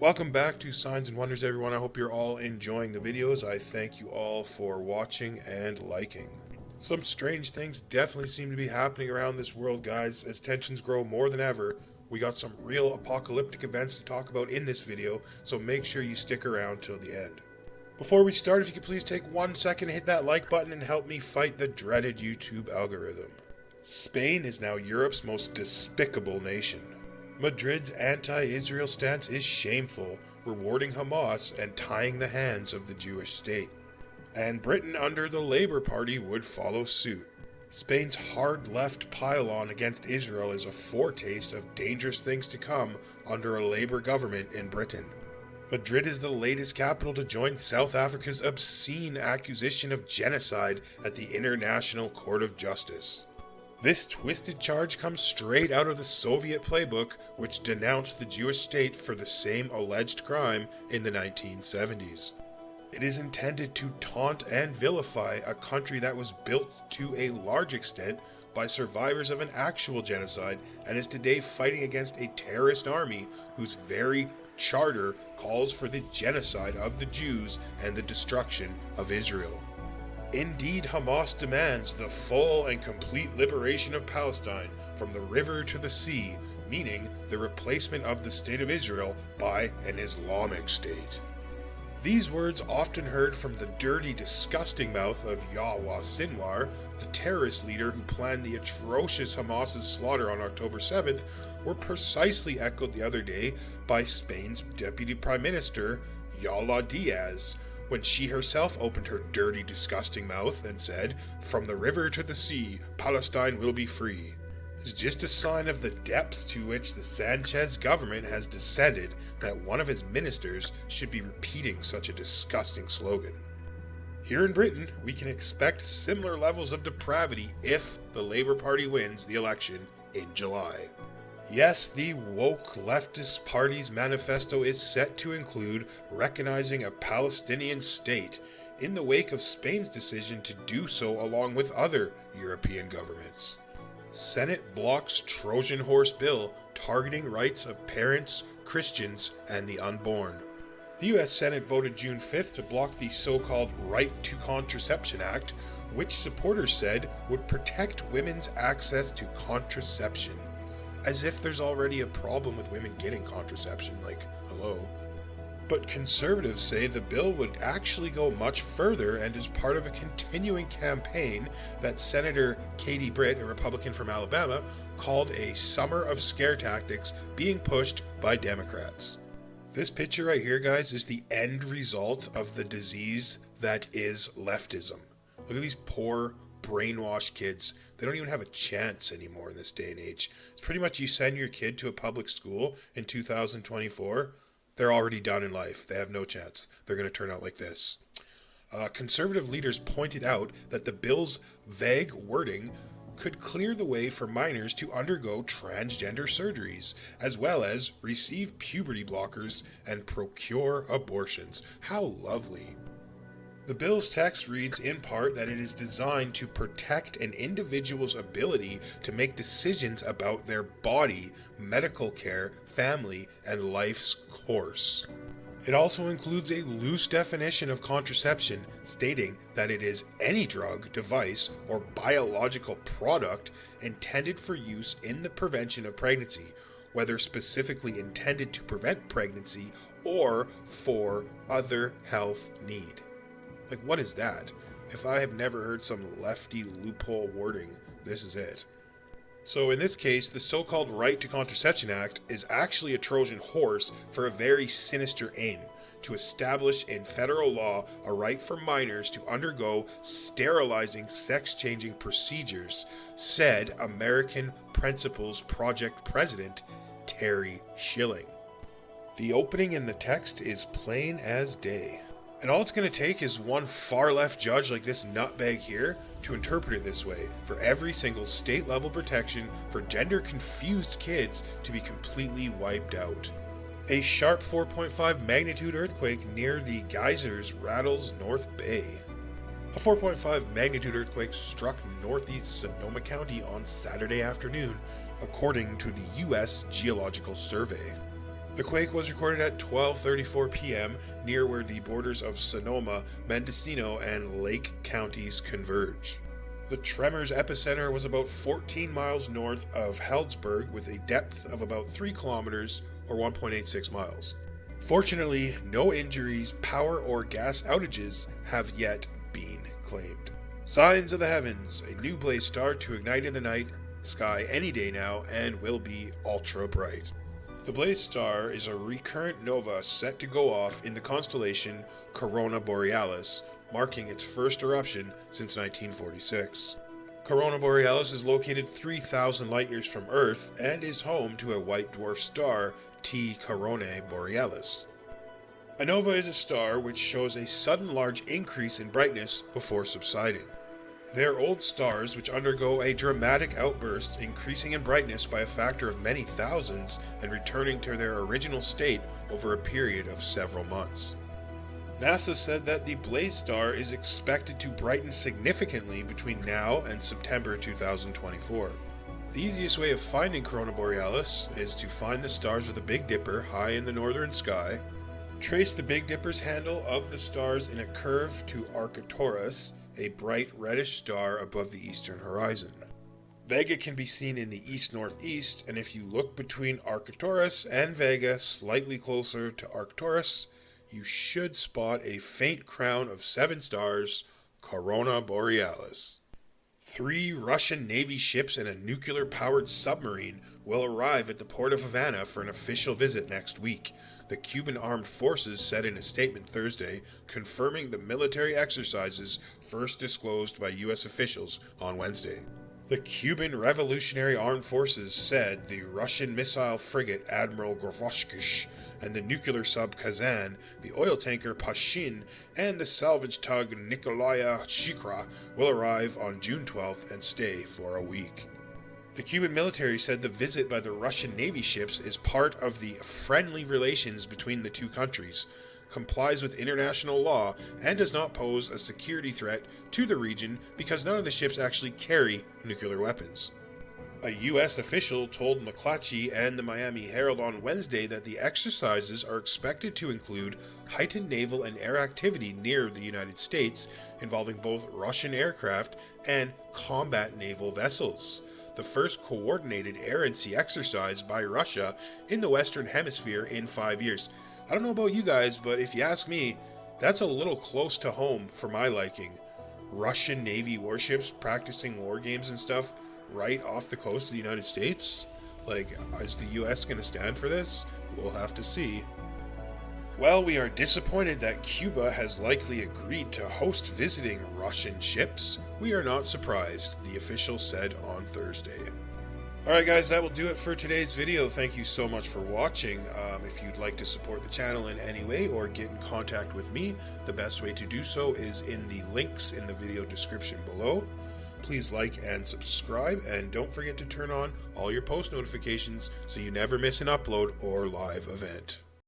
Welcome back to Signs and Wonders, everyone. I hope you're all enjoying the videos. I thank you all for watching and liking. Some strange things definitely seem to be happening around this world, guys. As tensions grow more than ever, we got some real apocalyptic events to talk about in this video, so make sure you stick around till the end. Before we start, if you could please take 1 second to hit that like button and help me fight the dreaded YouTube algorithm. Spain is now Europe's most despicable nation. Madrid's anti-Israel stance is shameful, rewarding Hamas and tying the hands of the Jewish state. And Britain under the Labour Party would follow suit. Spain's hard left pile-on against Israel is a foretaste of dangerous things to come under a Labour government in Britain. Madrid is the latest capital to join South Africa's obscene accusation of genocide at the International Court of Justice. This twisted charge comes straight out of the Soviet playbook, which denounced the Jewish state for the same alleged crime in the 1970s. It is intended to taunt and vilify a country that was built to a large extent by survivors of an actual genocide and is today fighting against a terrorist army whose very charter calls for the genocide of the Jews and the destruction of Israel. Indeed, Hamas demands the full and complete liberation of Palestine from the river to the sea, meaning the replacement of the State of Israel by an Islamic state. These words, often heard from the dirty, disgusting mouth of Yahya Sinwar, the terrorist leader who planned the atrocious Hamas's slaughter on October 7th, were precisely echoed the other day by Spain's Deputy Prime Minister, Yolanda Diaz, when she herself opened her dirty, disgusting mouth and said, "From the river to the sea, Palestine will be free." It's just a sign of the depths to which the Sanchez government has descended that one of his ministers should be repeating such a disgusting slogan. Here in Britain, we can expect similar levels of depravity if the Labour Party wins the election in July. Yes, the woke leftist party's manifesto is set to include recognizing a Palestinian state in the wake of Spain's decision to do so along with other European governments. Senate blocks Trojan horse bill targeting rights of parents, Christians, and the unborn. The U.S. Senate voted June 5th to block the so-called Right to Contraception Act, which supporters said would protect women's access to contraception. As if there's already a problem with women getting contraception, like, hello. But conservatives say the bill would actually go much further and is part of a continuing campaign that Senator Katie Britt, a Republican from Alabama, called a summer of scare tactics being pushed by Democrats. This picture right here, guys, is the end result of the disease that is leftism. Look at these poor, brainwashed kids. They don't even have a chance anymore in this day and age. It's pretty much you send your kid to a public school in 2024, they're already done in life. They have no chance. They're going to turn out like this. Conservative leaders pointed out that the bill's vague wording could clear the way for minors to undergo transgender surgeries, as well as receive puberty blockers and procure abortions. How lovely. The bill's text reads in part that it is designed to protect an individual's ability to make decisions about their body, medical care, family, and life's course. It also includes a loose definition of contraception, stating that it is any drug, device, or biological product intended for use in the prevention of pregnancy, whether specifically intended to prevent pregnancy or for other health need. Like, what is that? If I have never heard some lefty loophole wording, this is it. So in this case, the so-called Right to Contraception Act is actually a Trojan horse for a very sinister aim: to establish in federal law a right for minors to undergo sterilizing sex-changing procedures, said American Principles Project President Terry Schilling. The opening in the text is plain as day. And all it's going to take is one far-left judge like this nutbag here to interpret it this way, for every single state-level protection for gender-confused kids to be completely wiped out. A sharp 4.5 magnitude earthquake near the Geysers rattles North Bay. A 4.5 magnitude earthquake struck northeast Sonoma County on Saturday afternoon, according to the U.S. Geological Survey. The quake was recorded at 12:34 p.m. near where the borders of Sonoma, Mendocino, and Lake counties converge. The tremor's epicenter was about 14 miles north of Healdsburg with a depth of about 3 kilometers or 1.86 miles. Fortunately, no injuries, power, or gas outages have yet been claimed. Signs of the heavens, a new blaze star to ignite in the night sky any day now and will be ultra bright. The blaze star is a recurrent nova set to go off in the constellation Corona Borealis, marking its first eruption since 1946. Corona Borealis is located 3,000 light-years from Earth and is home to a white dwarf star, T Coronae Borealis. A nova is a star which shows a sudden large increase in brightness before subsiding. They are old stars which undergo a dramatic outburst, increasing in brightness by a factor of many thousands and returning to their original state over a period of several months. NASA said that the blaze star is expected to brighten significantly between now and September 2024. The easiest way of finding Corona Borealis is to find the stars of the Big Dipper high in the northern sky, trace the Big Dipper's handle of the stars in a curve to Arcturus, a bright reddish star above the eastern horizon. Vega can be seen in the east-northeast, and if you look between Arcturus and Vega slightly closer to Arcturus, you should spot a faint crown of 7 stars, Corona Borealis. 3 Russian Navy ships and a nuclear-powered submarine will arrive at the port of Havana for an official visit next week, the Cuban Armed Forces said in a statement Thursday, confirming the military exercises first disclosed by U.S. officials on Wednesday. The Cuban Revolutionary Armed Forces said the Russian missile frigate Admiral Gorvoshkish and the nuclear sub Kazan, the oil tanker Pashin, and the salvage tug Nikolaya Shikra will arrive on June 12th and stay for a week. The Cuban military said the visit by the Russian Navy ships is part of the friendly relations between the two countries, complies with international law, and does not pose a security threat to the region because none of the ships actually carry nuclear weapons. A U.S. official told McClatchy and the Miami Herald on Wednesday that the exercises are expected to include heightened naval and air activity near the United States, involving both Russian aircraft and combat naval vessels. The first coordinated air and sea exercise by Russia in the Western Hemisphere in 5 years. I don't know about you guys, but if you ask me, that's a little close to home for my liking. Russian Navy warships practicing war games and stuff right off the coast of the United States? Like, is the US going to stand for this? We'll have to see. Well, we are disappointed that Cuba has likely agreed to host visiting Russian ships. We are not surprised, the official said on Thursday. Alright guys, that will do it for today's video. Thank you so much for watching. If you'd like to support the channel in any way or get in contact with me, the best way to do so is in the links in the video description below. Please like and subscribe, and don't forget to turn on all your post notifications so you never miss an upload or live event.